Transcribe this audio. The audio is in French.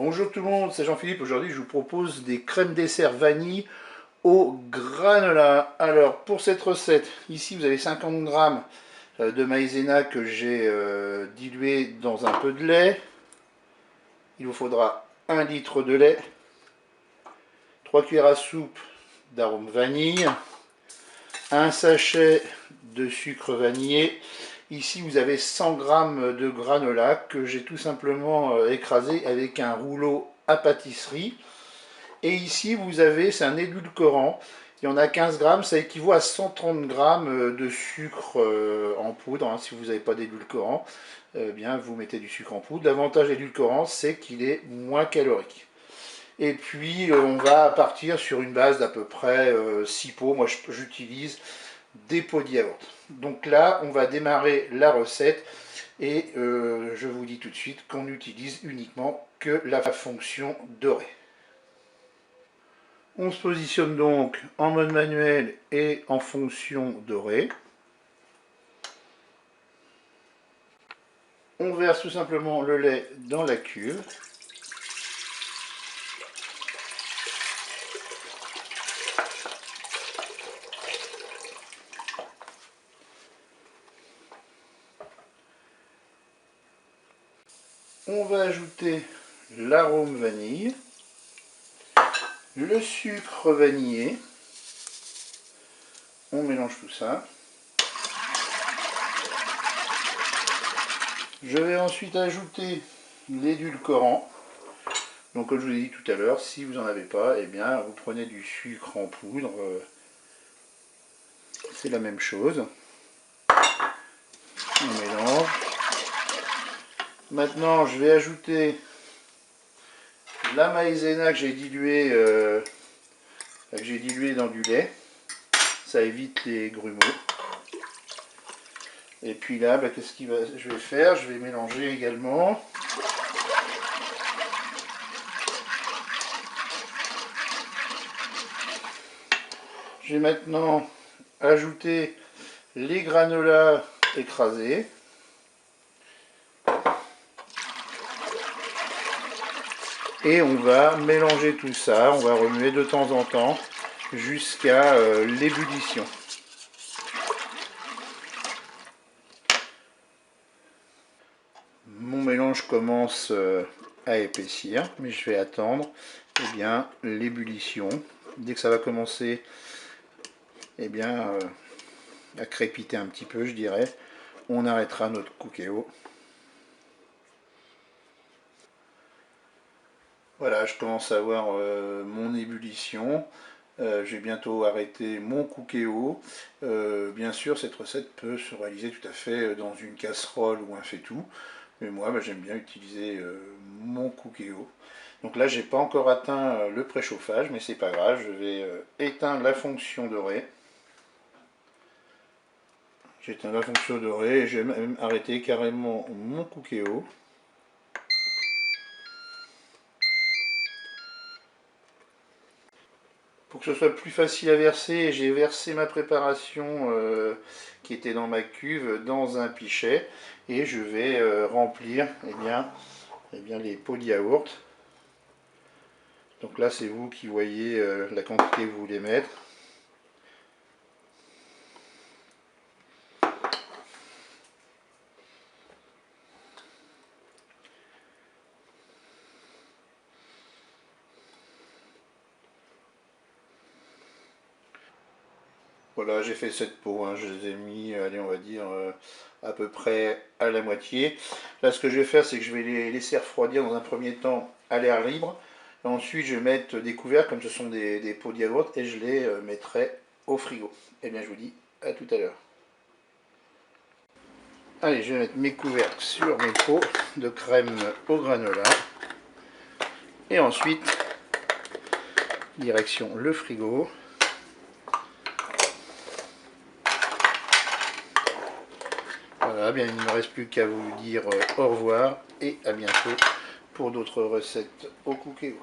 Bonjour tout le monde, c'est Jean-Philippe. Aujourd'hui, je vous propose des crèmes dessert vanille au granola. Alors, pour cette recette, ici vous avez 50 grammes de maïzena que j'ai dilué dans un peu de lait. Il vous faudra 1 litre de lait, 3 cuillères à soupe d'arôme vanille, un sachet de sucre vanillé. Ici, vous avez 100 g de granola que j'ai tout simplement écrasé avec un rouleau à pâtisserie. Et ici, vous avez, c'est un édulcorant. Il y en a 15 grammes, ça équivaut à 130 grammes de sucre en poudre. Hein. Si vous n'avez pas d'édulcorant, bien vous mettez du sucre en poudre. L'avantage de l'édulcorant, c'est qu'il est moins calorique. Et puis, on va partir sur une base d'à peu près 6 pots. Moi, j'utilise des pots de yaourt. Donc là, on va démarrer la recette et je vous dis tout de suite qu'on n'utilise uniquement que la fonction dorée. On se positionne donc en mode manuel et en fonction dorée. On verse tout simplement le lait dans la cuve. On va ajouter l'arôme vanille, le sucre vanillé. On mélange tout ça. Je vais ensuite ajouter l'édulcorant. Donc comme je vous ai dit tout à l'heure, si vous n'en avez pas, eh bien vous prenez du sucre en poudre. C'est la même chose. On mélange. Maintenant, je vais ajouter la maïzena que j'ai diluée dans du lait. Ça évite les grumeaux. Et puis là, qu'est-ce que je vais faire? Je vais mélanger également. Je vais maintenant ajouter les granolas écrasés. Et on va mélanger tout ça, on va remuer de temps en temps jusqu'à l'ébullition. Mon mélange commence à épaissir, mais je vais attendre l'ébullition. Dès que ça va commencer à crépiter un petit peu, je dirais, on arrêtera notre cookéo. Voilà, je commence à voir mon ébullition. Je vais bientôt arrêter mon cookéo. Bien sûr, cette recette peut se réaliser tout à fait dans une casserole ou un faitout. Mais moi, j'aime bien utiliser mon cookéo. Donc là, j'ai pas encore atteint le préchauffage, mais c'est pas grave. Je vais éteindre la fonction dorée. J'éteins la fonction dorée et je vais même arrêter carrément mon cookéo. Pour que ce soit plus facile à verser, j'ai versé ma préparation qui était dans ma cuve dans un pichet et je vais remplir les pots de yaourt. Donc là, c'est vous qui voyez la quantité que vous voulez mettre. Voilà, j'ai fait 7 pots, hein, je les ai mis, allez, on va dire, à peu près à la moitié. Là, ce que je vais faire, c'est que je vais les laisser refroidir dans un premier temps à l'air libre. Et ensuite, je vais mettre des couvercles, comme ce sont des pots de yaourt, et je les mettrai au frigo. Et bien, je vous dis à tout à l'heure. Allez, je vais mettre mes couvercles sur mes pots de crème au granola. Et ensuite, direction le frigo. Voilà, bien, il ne me reste plus qu'à vous dire au revoir et à bientôt pour d'autres recettes au cookéo.